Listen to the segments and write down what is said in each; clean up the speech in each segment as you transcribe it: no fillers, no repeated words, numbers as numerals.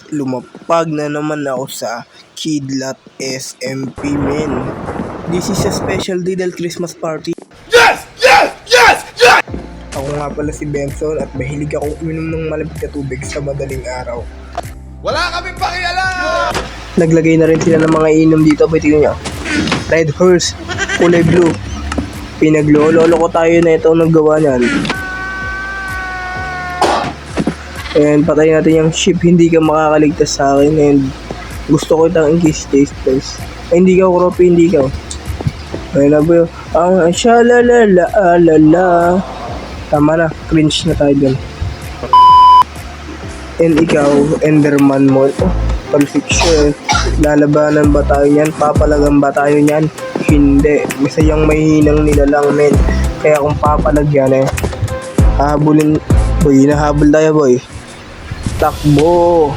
Lumapag na naman ako sa Kidlat SMP, men. This is a special Didal Christmas party. Yes! Yes! Yes! Yes! Ako nga pala si Benson at mahilig akong uminom ng malamig na tubig sa madaling araw. Wala kaming pakialam! Naglagay na rin sila ng mga inom dito, boy, tingnan nyo. Red Horse, kulay blue. Pinaglololo ko tayo na ito ang naggawa niyan. And patayin natin yung ship, hindi ka makakaligtas sa akin. And gusto ko itang engage taste guys. Ay, hindi ka Kropi, hindi ka. Ayun na boy, ang shalalala. Tama na, cringe na tayo dyan. And ikaw, Enderman mo. Oh, Pulfiction. Lalabanan ba tayo yan? Papalagan ba tayo yan? Hindi. Masayang mahinang nilalang, men. Kaya kung papalag yan hahabulin. Boy, nahabol tayo, boy. Takbo.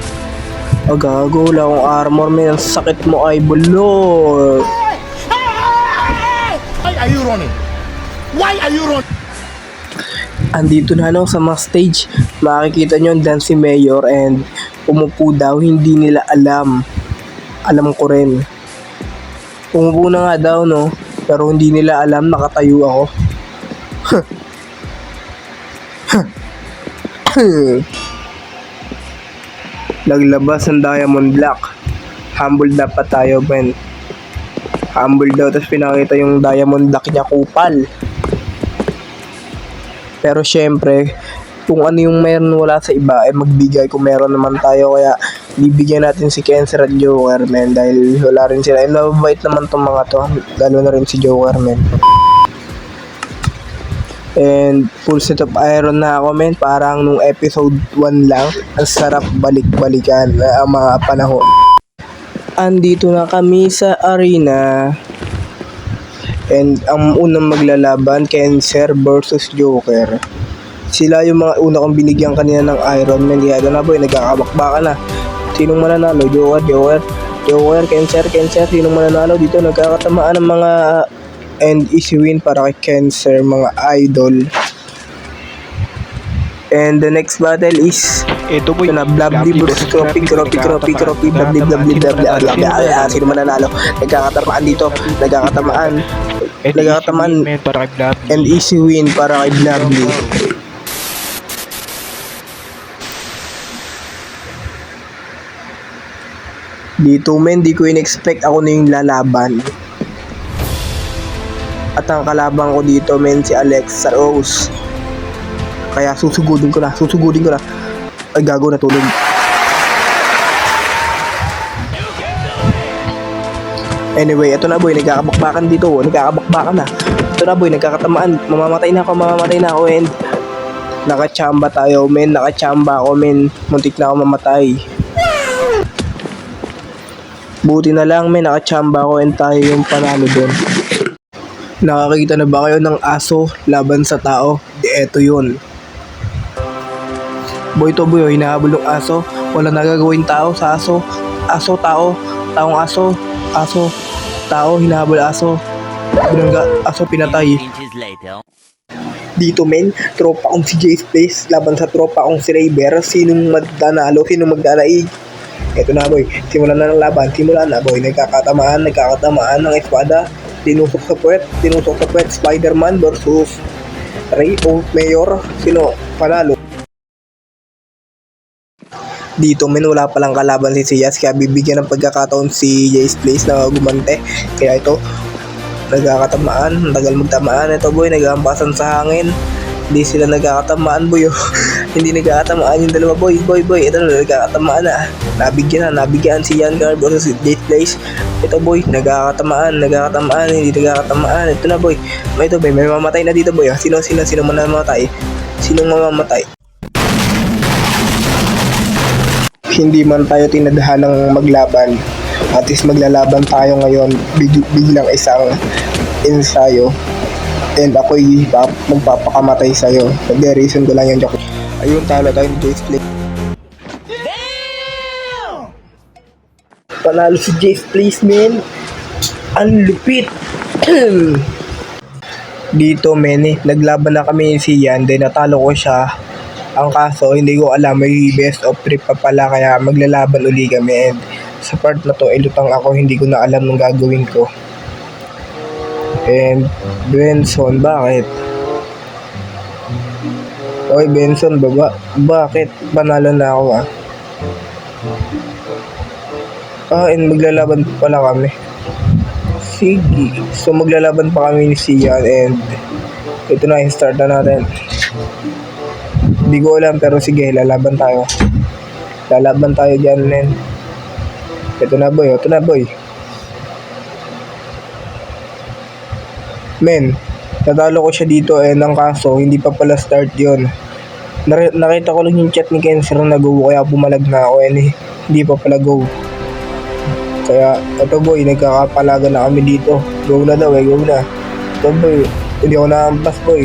Agago, wala akong armor, men. Ang sakit mo ay bulor. Why are you running? Why are you running? Andito na sa mga stage. Makikita nyo ang dance si Mayor and umupo daw, hindi nila alam. Alam ko rin. Umupo na nga daw, no? Pero hindi nila alam, nakatayo ako. Naglabas ng Diamond Black. Humble dapat tayo, Ben. Humble daw, tapos pinakita yung Diamond Black niya, kupal. Pero syempre, kung ano yung meron wala sa iba, magbigay kung meron naman tayo. Kaya bibigyan natin si Cancer at Joker, man. Dahil wala rin sila. And mababait naman tong mga to. Lalo na rin si Joker, man. And full set of iron na ako, man. Parang nung episode 1 lang. Ang sarap balik-balikan ang mga panahon. Andito na kami sa arena. And ang unang maglalaban, Cancer versus Joker. Sila yung mga una kong binigyan kanina ng Iron Man. Kaya na boy, nagkakabakbakan na. Sinong mananalo? Joker, Cancer. Sinong mananalo dito? Nagkakatamaan ng mga and easy win para kay Cancer, mga idol. And the next battle is ito boy, na Blably versus Kropi, Blably. Sino mananalo? Nagkakatamaan dito. Nagkakatamaan para kay Blably. and easy win para kay Blably. Dito men, di ko in-expect ako na yung lalaban. At ang kalaban ko dito men, si Alexa Rose. Kaya susugudin ko na. Ay, gago, natulog. Anyway, ito na boy, nagkakabakbakan dito. Nagkakabakbakan na. Ito na boy, nagkakatamaan. Mamamatay na ako and nakachamba tayo men. Nakachamba ako men. Muntik na ako mamatay. Buti na lang men, nakachamba ako and tayo yung panalo doon. Nakakita na ba kayo ng aso laban sa tao? Eto yun. Boy to boy, hinahabol ng aso. Wala nagagawin tao sa aso. Aso, tao. Taong aso. Aso, tao, hinahabol aso. Binangga, aso pinatay. Dito men, tropa kong si Jace Place laban sa tropa kong si Rayber. Sinong magdanalo? Sinong magdanaig? Eto na boy, simulan na ng laban. Simulan na boy, nagkakatamaan ng espada. Tinusok sa puwet, Spider-Man versus Ray o Mayor. Sino panalo? Dito men, wala palang kalaban si Siyas, kaya bibigyan ng pagkakataon si Jace Place na gumante. Kaya ito, nagkakatamaan, tagal magtamaan. Ito boy, nagampasan sa hangin. Hindi sila nagkakatamaan boy. Hindi nagkakatamaan yung dalawa boy. Ito na, nagkakatamaan na. Nabigyan si Yangar versus Jace Place. Ito boy, nagkakatamaan, hindi nagkakatamaan. Ito na boy. Ito boy, may mamatay na dito boy. Sino mamamatay? Sinong mamamatay? Hindi man tayo tinadhanang maglaban. At least maglalaban tayo ngayon biglang isang ensayo. And ako'y magpapakamatay sa'yo. The reason ko lang yan, joke. Ayun, talo tayo ni Jace Place. Panalo si Jace Place, men. Ang lupit. Dito, men, naglaban na kami si Yan. Then natalo ko siya. Ang kaso, hindi ko alam, may best of 3 pa pala, kaya maglalaban uli kami. And sa part na to, lutang ako, hindi ko na alam nung gagawin ko. And Benson, bakit? Oy, Benson, baba. Bakit? Panalo na ako and maglalaban pala kami. Sige. So, maglalaban pa kami ni Sian and ito na, start na natin. Hindi ko alam, pero sige, lalaban tayo. Lalaban tayo dyan, men. Ito na, boy. Ito na, boy. Men, natalo ko siya dito and ang kaso, hindi pa pala start yon. Nakita ko lang yung chat ni Kenser na go, kaya pumalag na ako and hindi pa pala go. Kaya, ito boy, nagkakapalaga na kami dito. Go na daw go na. Ito boy, hindi ako nakampas boy.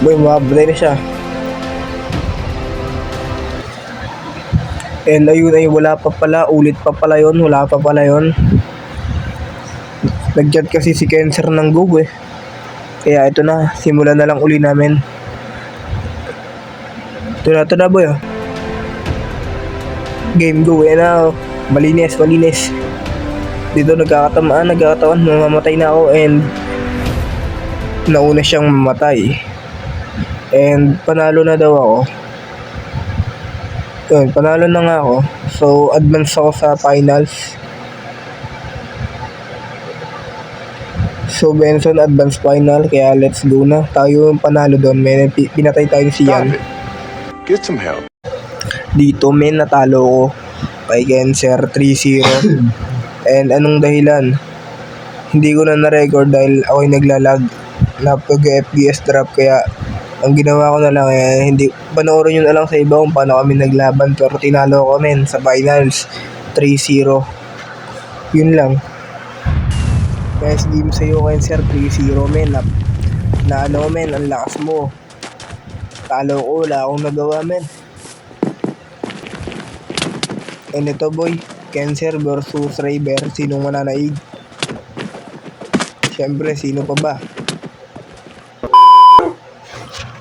Boy, makapatay na siya. And ayun ay wala pa pala, ulit pa pala yon, wala pa pala yon. Nag-chat kasi si Kenser ng go Kaya ito na, simulan na lang uli namin. Ito na boy Game go na malinis. Dito nagkakatawan, mamamatay na ako and nauna siyang mamatay. And panalo na daw ako. Yun, panalo na nga ako. So, advance ako sa finals. So, Benson, advance final. Kaya, let's go na. Tayo yung panalo doon, men. Pinatay tayo si Yan. Get some help. Dito, men, natalo ko. Kay Kenser, 3-0. And, anong dahilan? Hindi ko na na-record dahil ako'y naglalag. Napag-FPS drop. Kaya, ang ginawa ko na lang hindi panoorin nyo na lang sa iba kung paano kami naglaban, pero tinalo ko men sa finals 3-0. Yun lang. Nice game sa'yo Kenser, 3-0 men. Na ano men, ang lakas mo. Talo ko, wala akong nagawa men. And ito boy, Kenser versus Rayber, sinong mananaig? Siyempre, sino pa ba?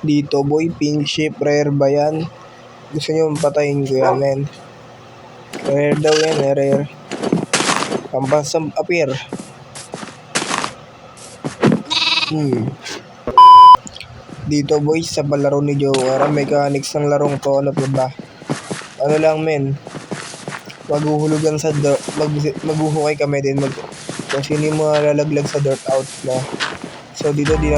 Dito boy, pink ship, rare ba yan? Gusto nyo patayin ko yan, men. Rare daw yan, rare. Pampasam appear. Dito boy, sa palaro ni Joker, ang mechanics ng larong to, ano pa ba? Ano lang men, maghuhulugan sa dirt, maghuhukay kami din, kung sino yung mga lalaglag sa dirt out na. So dito di ko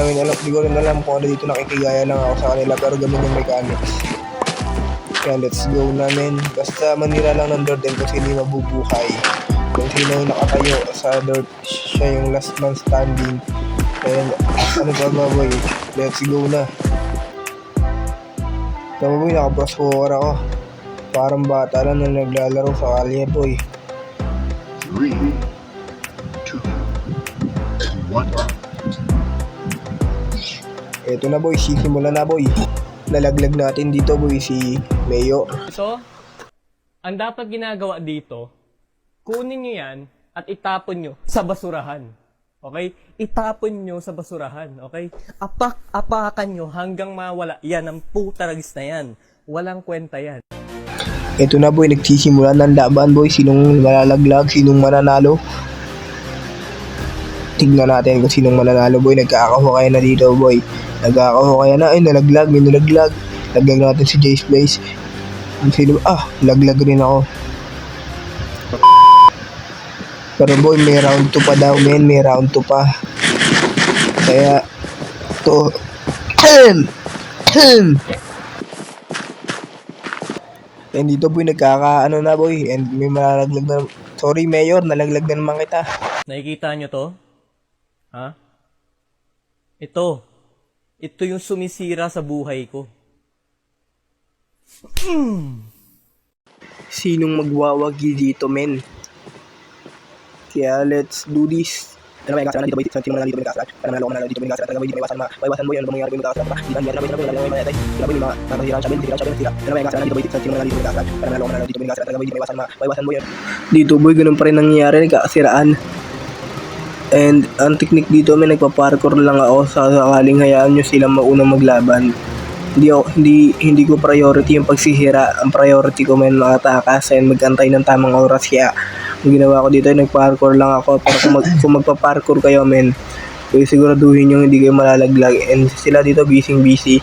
rin alam kung ano dito, nakikigaya lang ako sa kanila, pero ganun yung mechanics. Kaya let's go namin. Basta manira lang ng dirt din kung sino yung mabubuhay. Kung sino yung nakatayo sa dirt, siya yung last man standing. And ano pa ba boy? Let's go na. Tama boy, naka-cross forward ako. Parang bata lang na naglalaro sa kalye boy. 3, 2, 1. Eto na boy, sisimula na boy. Nalaglag natin dito boy si Mayo. So, ang dapat ginagawa dito, kunin nyo yan at itapon nyo sa basurahan. Okay? Itapon nyo sa basurahan. Okay? Apakan nyo hanggang mawala. Yan, ang putaragis na yan. Walang kwenta yan. Eto na boy, nagsisimula ng laban boy. Sinong malalaglag, sinong mananalo. Tignan natin kung sinong mananalo boy. Nagkakahukay na dito boy. Nagkakahukay na. Ay, nalaglag, may nalaglag. Laglag natin si Jace Blaze. Sino? Laglag rin ako. Pero boy, may round 2 pa daw, men. May round 2 pa. Kaya, to. And dito boy, nagkakaano na boy. And may malalaglag na. Sorry, Mayor, nalaglag na naman kita. Nakikita nyo to? Ha? Ito. Ito yung sumisira sa buhay ko. Sinong magwawagi dito, men? Kaya let's do this. Ano ba yung kasalanan dito boy? Sino manalo dito may kasalan? Para manalo ko manalo dito may kasalan. Talaga boy, di may iwasan mo. Maiwasan mo yun. Ano ba mangyari boy may kasalan? Di ba? Hindi na boy, sila boy, may matay. Sila boy, may mga nakasiraan siya, sira. Ano ba yung kasalanan dito boy? Sino manalo dito may kasalan? Para manalo ko manalo dito may kasalan. Talaga boy, di may iwasan mo. Maiwasan mo yun. Dito boy, ganun pa rin nangyayari. Nagkakasiraan. And ang technique dito, may nagpa-parkour lang ako sa sakaling hayaan nyo silang maunang maglaban. Hindi ko priority yung pagsihira. Ang priority ko may nakatakas and magantay ng tamang oras. Kaya ang ginawa ko dito, nag-parkour lang ako. Pero kung magpa-parkour kayo, men, siguraduhin yung hindi kayo malalaglag. And sila dito busy.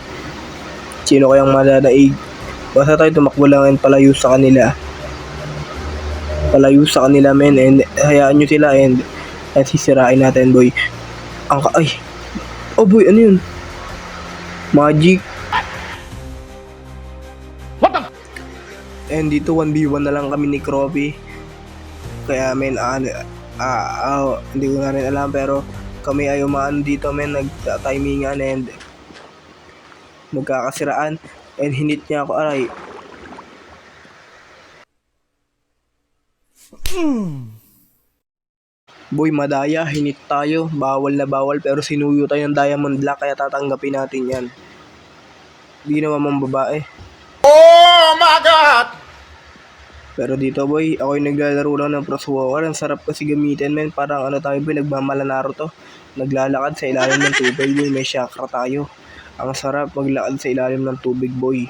Sino kayang maladaig? Basta tayo tumakbo lang and palayo sa kanila. Men, and hayaan nyo sila and sisirain natin, boy. Ay! Oh boy, ano yun? Magic. And dito 1v1 na lang kami ni Croppy. Kaya men, hindi ko na rin alam, pero kami ay umaan dito, men, nagta-timingan and magkakasiraan and hinit niya ako, aray. Boy, madaya, hinit tayo, bawal na bawal, pero sinuyo tayo ng Diamond Black, kaya tatanggapin natin yan. Di naman mong babae. Oh my God! Pero dito, boy, ako yung naglalaro lang ng Cross Walker. Ang sarap kasi gamitin, men. Parang ano tayo, boy, nagmamalanaro to. Naglalakad sa ilalim ng tubig, boy. May chakra tayo. Ang sarap maglakad sa ilalim ng tubig, boy.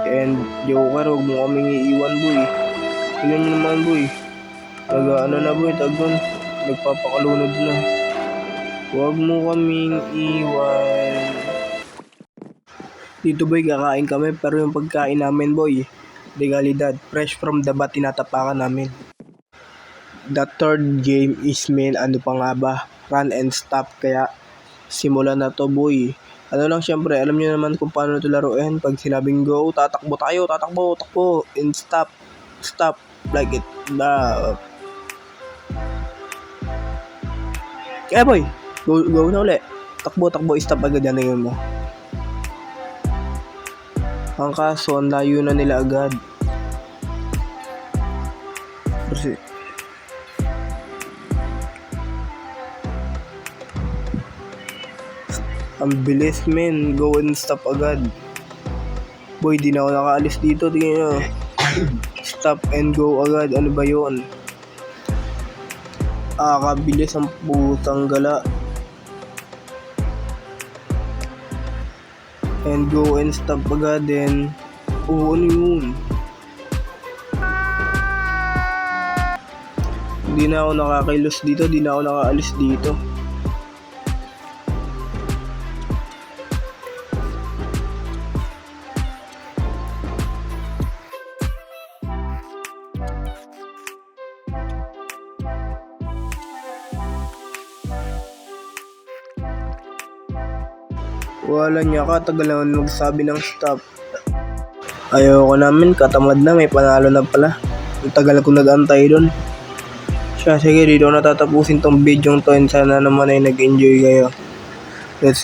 And Joker, huwag mo kaming iiwan, boy. Tingnan nyo naman, boy. Nagpapakalunod na. Huwag mo kaming iwan. Dito, boy, kakain kami, pero yung pagkain namin, boy, legalidad, fresh from the bat, tinatapakan namin. The third game is, men, ano pa nga ba? Run and stop, kaya simulan na to, boy. Ano lang, syempre, alam niyo naman kung paano ito laruin. Pag sinabing go, tatakbo tayo, takbo, and stop, like it. Boy, go na ulit. Takbo, stop agad yan, tingin mo. Ang kaso, ang layo na nila agad. Kasi ang bilis, men. Go and stop agad. Boy, di na ako nakaalis dito. Tingnan nyo. Stop and go agad. Ano ba yun? Kabilis ang putang gala. And go and stop agad din. Ano yun? Hindi na ako nakakailos dito. Di na ako nakaalis dito. Wala niya ka, tagal naman magsabi ng stop. Ayoko namin, katamad na, may panalo na pala. Ang tagal ko nag-antay doon. Sige, dito na tatapusin tong video to and sana naman ay nag-enjoy kayo. Let's